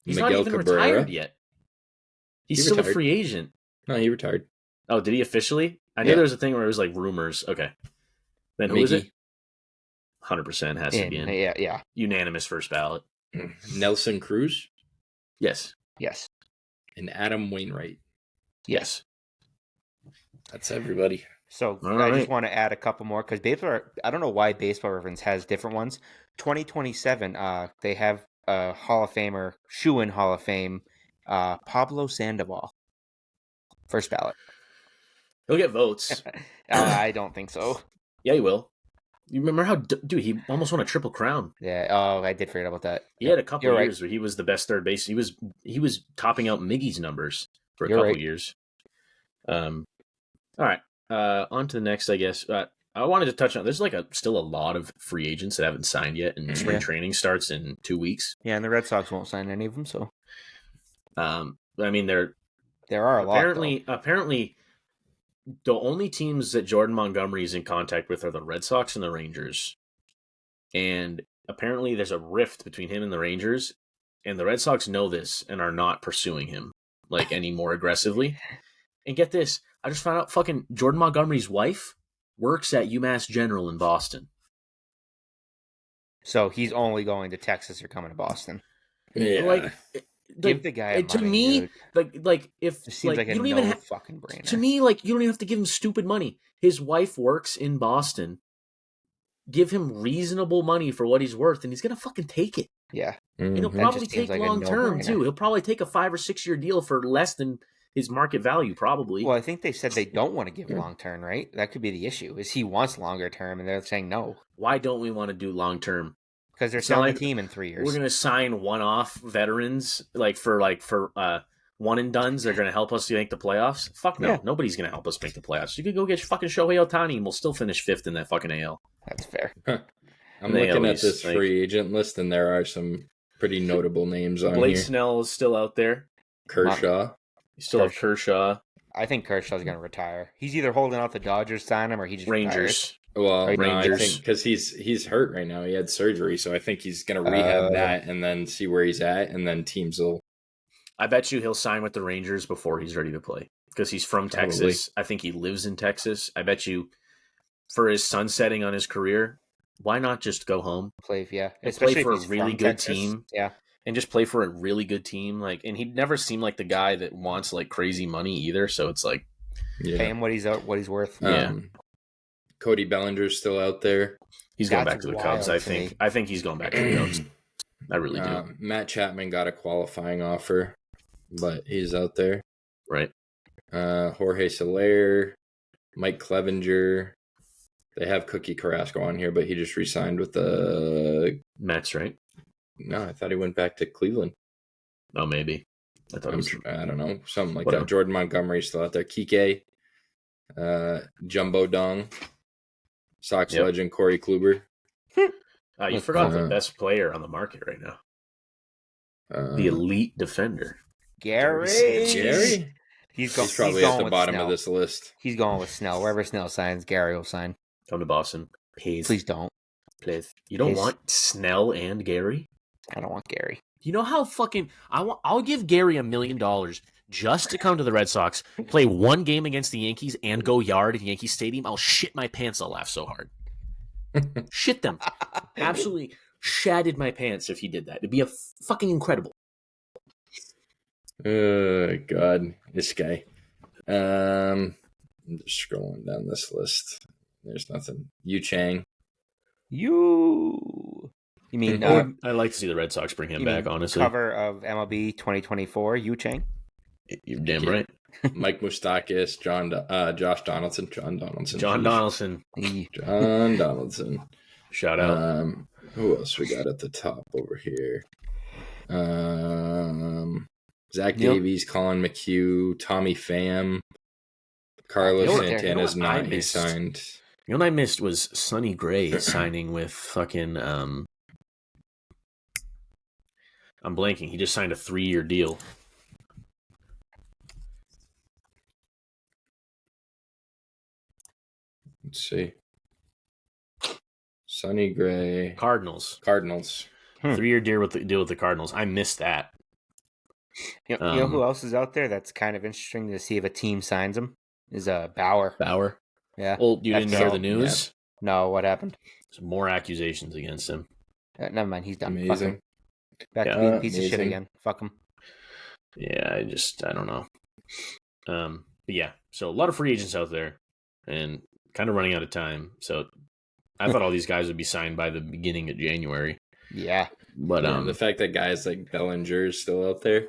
He's Miguel not even Cabrera. retired yet. He's He still retired. a free agent. No, he retired. Oh, did he officially? I knew Yeah. there was a thing where it was like rumors. Okay. Then who is it? Miggy. 100% has to be in. Yeah. Unanimous first ballot. Nelson Cruz Yes. Yes. and Adam Wainwright. Yes. That's everybody. So All I just right. want to add a couple more because I don't know why Baseball Reference has different ones. 2027, they have a Hall of Famer, shoe-in Hall of Fame, Pablo Sandoval. First ballot. He'll get votes. I don't think so. Yeah, he will. You remember how, dude, he almost won a triple crown. Yeah. Oh, I did forget about that. He had a couple You're right. years where he was the best third base. He was topping out Miggy's numbers for a You're couple right. years. All right. On to the next, I guess. I wanted to touch on. There's still a lot of free agents that haven't signed yet, and spring Yeah. training starts in 2 weeks. Yeah, and the Red Sox won't sign any of them, so I mean, they're there are a lot. apparently the only teams that Jordan Montgomery is in contact with are the Red Sox and the Rangers. And apparently there's a rift between him and the Rangers, and the Red Sox know this and are not pursuing him any more aggressively. And get this, I just found out fucking Jordan Montgomery's wife works at UMass General in Boston. So he's only going to Texas or coming to Boston. Yeah. Give the guy to money, me, dude. if It seems like you a don't even fucking brainer. to me, you don't even have to give him stupid money. His wife works in Boston. give him reasonable money for what he's worth, and he's gonna fucking take it. Yeah. And he'll probably take long term too. He'll probably take a 5 or 6 year deal for less than his market value, probably. Well, I think they said they don't want to give long term, right? That could be the issue. Is he wants longer term, and they're saying no. Why don't we want to do long term? Because they're selling the team in 3 years. We're gonna sign one-off veterans for one and dones. They're gonna help us to make the playoffs. Fuck no, nobody's gonna help us make the playoffs. You could go get fucking Shohei Ohtani, and we'll still finish 5th in that fucking AL. That's fair. I'm looking at this free agent list, and there are some pretty notable names on Blake here. Snell is still out there. Kershaw. You still have Kershaw. I think Kershaw's going to retire. He's either holding out the Dodgers sign him, or he just Rangers. retires. Well, Rangers. no, I think because he's hurt right now. He had surgery, so I think he's going to rehab that and then see where he's at, and then teams will. I bet you he'll sign with the Rangers before he's ready to play because he's from Texas. I think he lives in Texas. I bet you for his sunsetting on his career, why not just go home? Play play for a really good team. Yeah. And just play for a really good team. And he'd never seemed like the guy that wants crazy money either. So it's pay him what he's worth. Yeah. Cody Bellinger's still out there. He's going back to the Cubs, I think. I think he's going back to the Cubs. I really do. Matt Chapman got a qualifying offer, but he's out there. Right. Jorge Soler, Mike Clevenger. They have Cookie Carrasco on here, but he just re-signed with the Mets, right? No, I thought he went back to Cleveland. Oh, maybe. I don't know. Something like Whatever. that. Jordan Montgomery's still out there. Kike, Jumbo Dong, Sox legend Corey Kluber. You forgot the best player on the market right now. The elite defender. Gary. He's probably at the bottom of this list. He's going with Snell. Wherever Snell signs, Gary will sign. Come to Boston. Please don't. Please. You don't want Snell and Gary? I don't want Gary. You know how fucking I'll give Gary $1 million just to come to the Red Sox, play one game against the Yankees, and go yard at Yankee Stadium. I'll shit my pants. I'll laugh so hard. Shit them. Absolutely shattered my pants if he did that. It'd be fucking incredible. God, this guy. I'm just scrolling down this list. There's nothing. Yu Chang. You mean? I'd like to see the Red Sox bring him back. Honestly, cover of MLB 2024. Yu Chang. You're damn right. Mike Moustakas, Josh Donaldson, John Donaldson. Shout out. Who else we got at the top over here? Zach Davies, Colin McHugh, Tommy Pham, Carlos Santana's not. He signed. You know what I missed was Sonny Gray signing with fucking. I'm blanking. He just signed a 3-year deal. Let's see. Sonny Gray. Cardinals. 3-year deal with the Cardinals. I missed that. You know who else is out there that's kind of interesting to see if a team signs him? Is Bauer. Yeah. Well, you didn't hear the news? Yeah. No, what happened? Some more accusations against him. Never mind, he's done. Amazing. Fuck him. Back to being a piece of shit again. Fuck him. Yeah, I don't know. But yeah, so a lot of free agents out there and kind of running out of time. So I thought all these guys would be signed by the beginning of January. Yeah. But the fact that guys like Bellinger is still out there.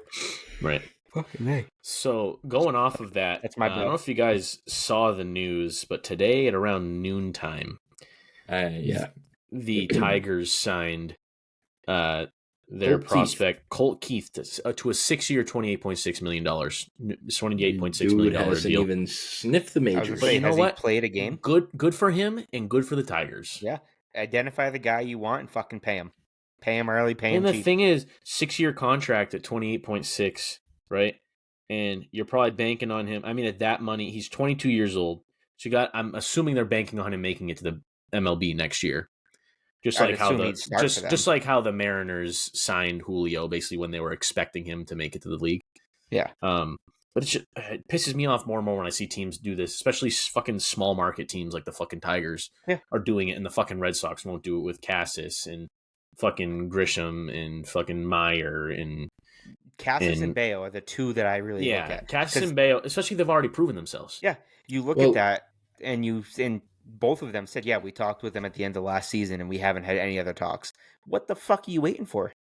Right. Fucking hey. So going off of that, that's my I don't know if you guys saw the news, but today at around noontime, the Tigers signed their prospect Colt Keith to a 6-year, $28.6 million, $28.6 million hasn't deal. Even sniffed the majors. But you know what? He played a game. Good for him and good for the Tigers. Yeah. Identify the guy you want and fucking pay him. Pay him early, pay him cheap. And the thing is, 6-year contract at 28.6, right? And you're probably banking on him. I mean, at that money, he's 22 years old. So I'm assuming they're banking on him making it to the MLB next year. Just like how the Mariners signed Julio basically when they were expecting him to make it to the league. Yeah. But it pisses me off more and more when I see teams do this, especially fucking small market teams like the fucking Tigers are doing it, and the fucking Red Sox won't do it with Cassis and fucking Grisham and fucking Meyer and Cassis and Bayo are the two that I really look at. Cassis and Bayo, especially they've already proven themselves. Yeah, you look at that and both of them said, yeah, we talked with them at the end of last season and we haven't had any other talks. What the fuck are you waiting for?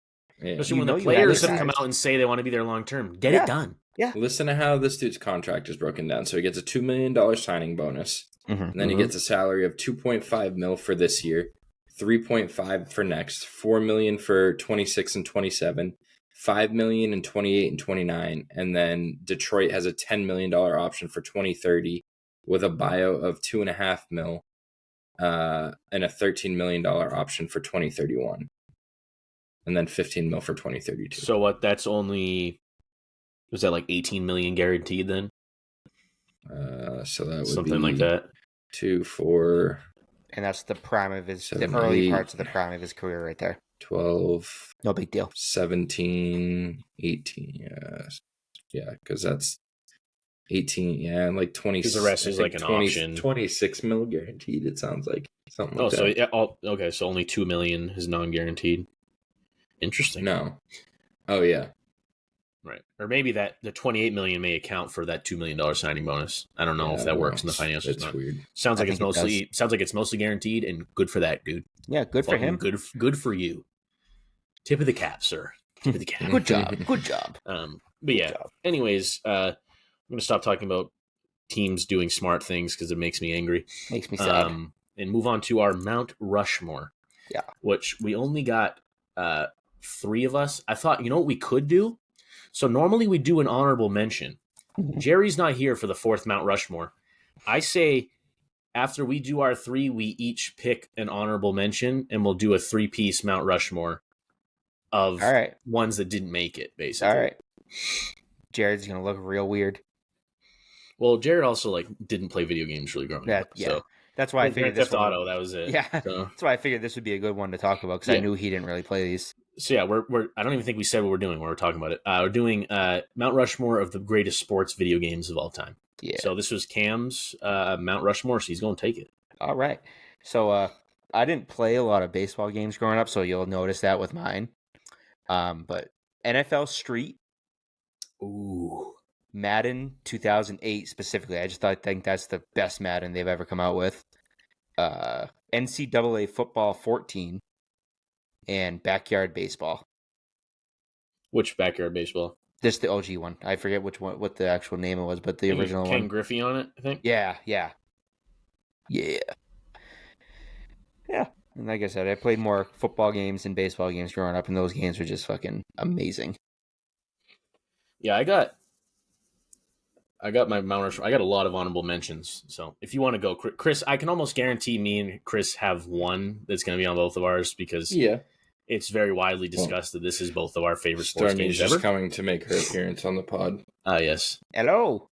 Yeah. Especially when the players have come out and say they want to be there long term. Get it done. Yeah. Listen to how this dude's contract is broken down. So he gets a $2 million signing bonus. And then he gets a salary of $2.5 million for this year, $3.5 for next, $4 million for 26 and 27, $5 million in 28 and 29, and then Detroit has a $10 million option for 2030 with a buyout of $2.5 million and a $13 million option for 2031, and then $15 million for 2032. So what? That's only, was that like 18 million guaranteed then? So that would something be like that. 2, 4, and that's the prime of his, 7, the early 8, parts of the prime of his career right there. 12. No big deal. 17, 18. Yeah, because that's 18. Yeah, and like 20. Because the rest is like an 20, option. 26 mil guaranteed. It sounds like something. Like so that. yeah, okay, so only 2 million is non-guaranteed. Interesting. No. Oh yeah. Right, or maybe that the 28 million may account for that $2 million signing bonus. I don't know if that works in the financials. It's weird. Sounds like it's mostly guaranteed, and good for that, dude. Yeah, good for him. Good for you. Tip of the cap, sir. Tip of the cap. Good job. Good job. But yeah. Anyways, I'm gonna stop talking about teams doing smart things because it makes me angry. Makes me sad. And move on to our Mount Rushmore. Yeah. Which we only got 3 of us. I thought, you know what we could do? So normally we do an honorable mention. Jerry's not here for the 4th Mount Rushmore. I say after we do our 3, we each pick an honorable mention, and we'll do a 3-piece Mount Rushmore of ones that didn't make it, basically. All right. Jared's going to look real weird. Well, Jared also didn't play video games really growing up. Yeah. So. That's why I figured this one. Auto, that was it. Yeah, so. That's why I figured this would be a good one to talk about because I knew he didn't really play these. So yeah, we're I don't even think we said what we're doing when we're talking about it. We're doing Mount Rushmore of the greatest sports video games of all time. Yeah. So this was Cam's Mount Rushmore, so he's going to take it. All right. So I didn't play a lot of baseball games growing up, so you'll notice that with mine. But NFL Street. Ooh. Madden 2008 specifically. I think that's the best Madden they've ever come out with. NCAA Football 14 and Backyard Baseball. Which Backyard Baseball? This the OG one. I forget what the actual name it was, but the original one. Ken Griffey on it, I think. Yeah. And like I said, I played more football games and baseball games growing up, and those games were just fucking amazing. Yeah, I got my Mount Rushmore. I got a lot of honorable mentions. So if you want to go, Chris, I can almost guarantee me and Chris have one that's going to be on both of ours because it's very widely discussed that this is both of our favorite sports games ever. She's coming to make her appearance on the pod. Yes. Hello.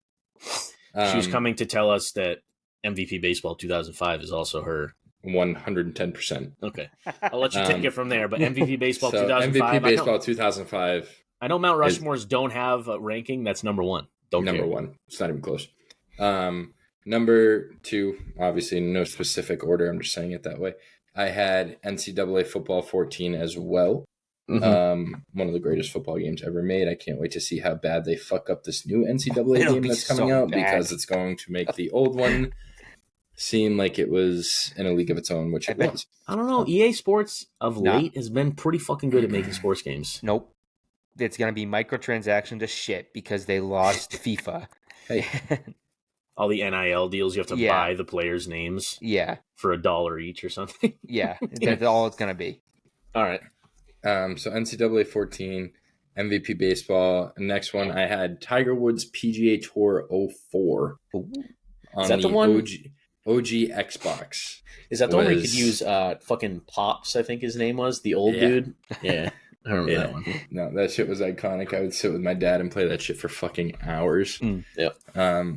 She's coming to tell us that MVP Baseball 2005 is also her. 110%. Okay. I'll let you take it from there, but MVP Baseball 2005. MVP Baseball 2005. I know Mount Rushmores don't have a ranking. That's number 1. Number 1. It's not even close. Number 2, obviously no specific order. I'm just saying it that way. I had NCAA Football 14 as well. Mm-hmm. One of the greatest football games ever made. I can't wait to see how bad they fuck up this new NCAA game that's coming out because it's going to make the old one seem like it was in a league of its own, which it was. I don't know. EA Sports of late has been pretty fucking good at making sports games. Nope. It's going to be microtransaction to shit because they lost FIFA. Hey. All the NIL deals, you have to buy the players' names for $1 each or something. That's all it's going to be. All right. So NCAA 14, MVP Baseball. Next one, I had Tiger Woods PGA Tour 04. Is that the one? OG Xbox. Is that the one where you could use fucking Pops, I think his name was? The old dude? Yeah. I remember that one. No, that shit was iconic. I would sit with my dad and play that shit for fucking hours. Yep.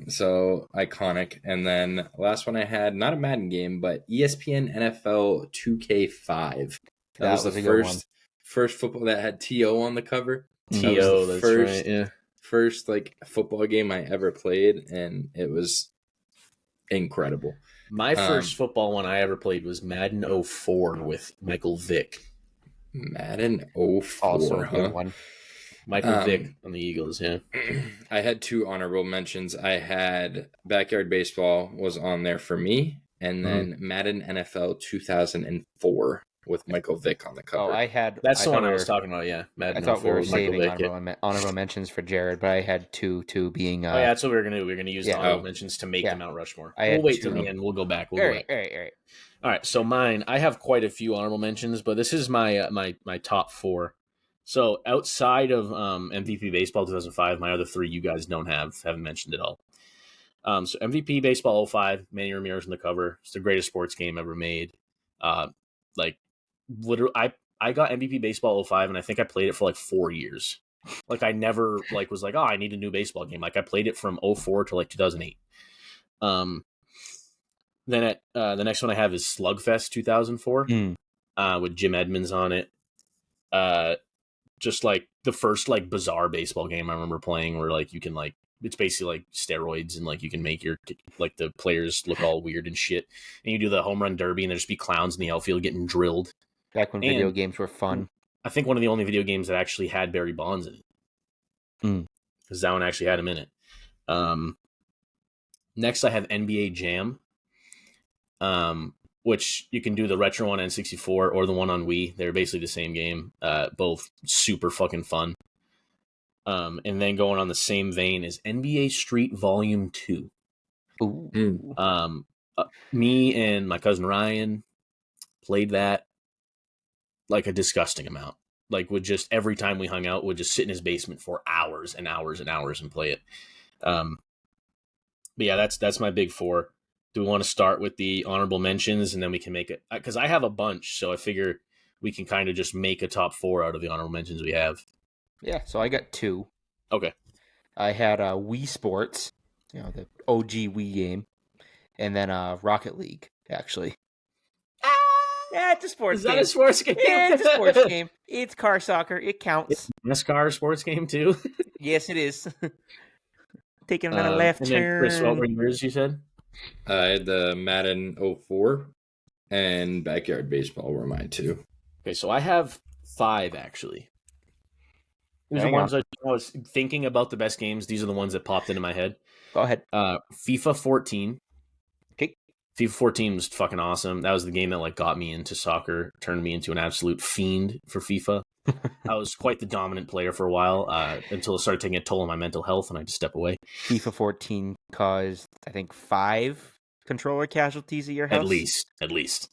So iconic. And then last one I had, not a Madden game, but ESPN NFL 2K5. That was the first football that had T.O. on the cover. T.O., that's right, yeah. First football game I ever played, and it was incredible. My first football one I ever played was Madden 04 with Michael Vick. Madden 04, also a good one. Michael Vick on the Eagles, yeah. I had 2 honorable mentions. I had Backyard Baseball was on there for me, and then Madden NFL 2004 with Michael Vick on the cover. That's the one I was talking about. Yeah, Madden. I thought we were with Michael saving Vick, honorable mentions for Jared, but I had two being. oh yeah, that's what we were gonna do. We are gonna use the honorable mentions to make the Mount Rushmore. We'll wait till the end. We'll go back. All right. All right. So mine, I have quite a few honorable mentions, but this is my my top 4. So outside of MVP Baseball 2005, my other 3 you guys haven't mentioned at all. So MVP Baseball 05, Manny Ramirez on the cover. It's the greatest sports game ever made. Like literally, I got MVP Baseball 05, and I think I played it for like 4 years. Like I never was like, oh, I need a new baseball game. Like I played it from 04 to like 2008. Then the next one I have is Slugfest 2004 with Jim Edmonds on it. Just like the first like bizarre baseball game I remember playing, where like you can like, it's basically like steroids, and like you can make your like the players look all weird and shit, and you do the home run derby, and there just be clowns in the outfield getting drilled. Back when video games were fun. I think one of the only video games that actually had Barry Bonds in it, because that one actually had him in it. Next I have NBA Jam, which you can do the retro on N64 or the one on Wii. They're basically the same game. Both super fucking fun. And then going on the same vein is NBA Street Volume 2. Ooh. Me and my cousin Ryan played that like a disgusting amount. Like would just, every time we hung out, would just sit in his basement for hours and hours and hours and play it. But yeah, that's my big 4. Do we want to start with the honorable mentions, and then we can make it, because I have a bunch, so I figure we can kind of just make a top 4 out of the honorable mentions we have. Yeah, so I got 2. Okay. I had Wii Sports, the OG Wii game, and then Rocket League, actually. Yeah, it's a sports game. Is that a sports game? Yeah, it's a sports game. It's car soccer. It counts. NASCAR sports game, too? Yes, it is. Taking another left and turn. Then Chris, what were yours, you said? I had the Madden 04 and Backyard Baseball were mine, too. Okay, so I have 5, actually. These are ones I was thinking about the best games. These are the ones that popped into my head. Go ahead. FIFA 14. Okay. FIFA 14 was fucking awesome. That was the game that like got me into soccer, turned me into an absolute fiend for FIFA. I was quite the dominant player for a while until it started taking a toll on my mental health, and I had to step away. FIFA 14 caused, I think, 5 controller casualties at your house. At least.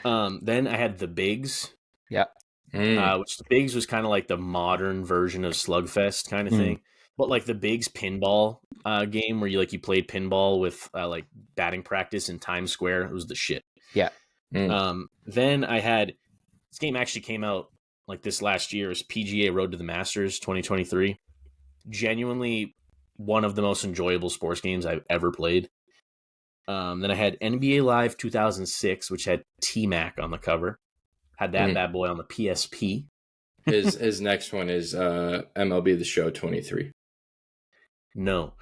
Then I had the Bigs. Yeah. Which the Bigs was kind of like the modern version of Slugfest kind of thing. But like the Bigs pinball game where you played pinball with like batting practice in Times Square. It was the shit. Yeah. Then I had, this game actually came out like this last year, is PGA Road to the Masters 2023. Genuinely one of the most enjoyable sports games I've ever played. Then I had NBA Live 2006, which had T-Mac on the cover. Had that bad boy on the PSP. His next one is MLB The Show 23. No.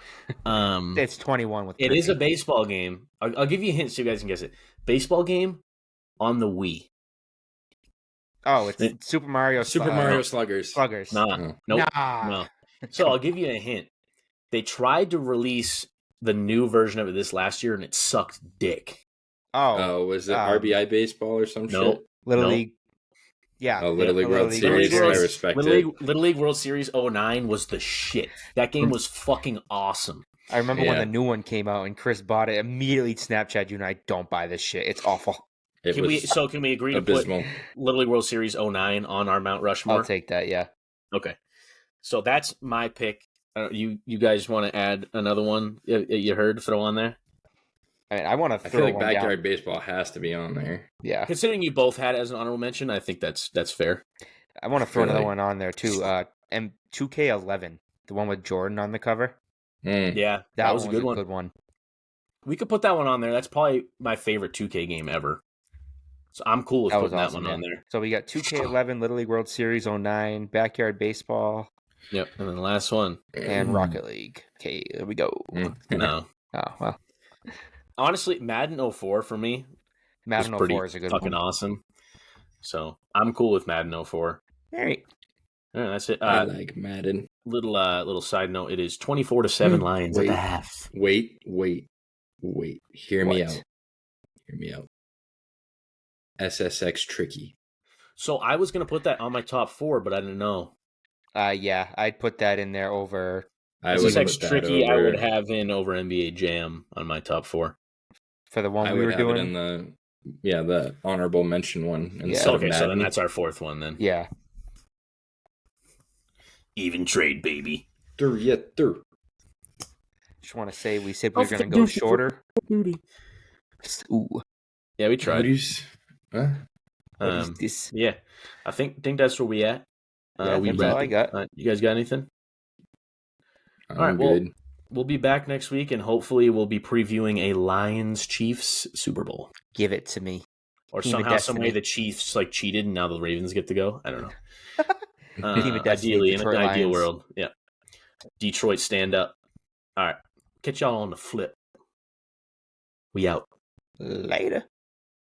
It's 21 with it is a baseball game. I'll give you a hint so you guys can guess it. Baseball game on the Wii. Oh, it's Super Mario Sluggers. Sluggers. Nah. Nope. No. So I'll give you a hint. They tried to release the new version of it this last year, and it sucked dick. Oh, was it RBI Baseball or some shit? Little League. Yeah. Little League World Series. I respect it. Little League World Series 09 was the shit. That game was fucking awesome. I remember when the new one came out and Chris bought it, immediately Snapchat you and I, don't buy this shit. It's awful. Can we agree abysmal. to put Little League World Series 09 on our Mount Rushmore? I'll take that, yeah. Okay. So that's my pick. You guys want to add another one you heard throw on there? I mean, I want to. I feel like Backyard Baseball has to be on there. Yeah. Considering you both had it as an honorable mention, I think that's fair. I want to throw another one on there too. And 2K11, the one with Jordan on the cover. Yeah, that was a good one. We could put that one on there. That's probably my favorite 2K game ever. So I'm cool with putting that one on there. So we got 2K11, Little League World Series 09, Backyard Baseball. Yep, and then the last one. And Rocket League. Okay, there we go. No. Oh, well. Honestly, Madden 04 for me. Madden 04 is a good fucking awesome. So I'm cool with Madden 04. All right. That's it. I like Madden. Little side note, it is 24-7 Lions at the half. Wait. Hear me out. Hear me out. SSX Tricky. So I was going to put that on my top 4, but I didn't know. Yeah, I'd put that in there over. SSX Tricky, I would have in over NBA Jam on my top 4. For the one we were doing? It in the honorable mention one. So then that's our 4th one then. Yeah. Even trade, baby. Just want to say we said we were going to go shorter. Ooh. Yeah, we tried. What is this? Yeah, I think that's where we at. That's all I got. You guys got anything? All right, well, we'll be back next week, and hopefully we'll be previewing a Lions-Chiefs Super Bowl. Give it to me. Or somehow, some way the Chiefs cheated, and now the Ravens get to go. I don't know. Team of Destiny, ideally, Detroit in an ideal Lions. world, yeah. Detroit, stand up. All right, catch y'all on the flip. We out. Later.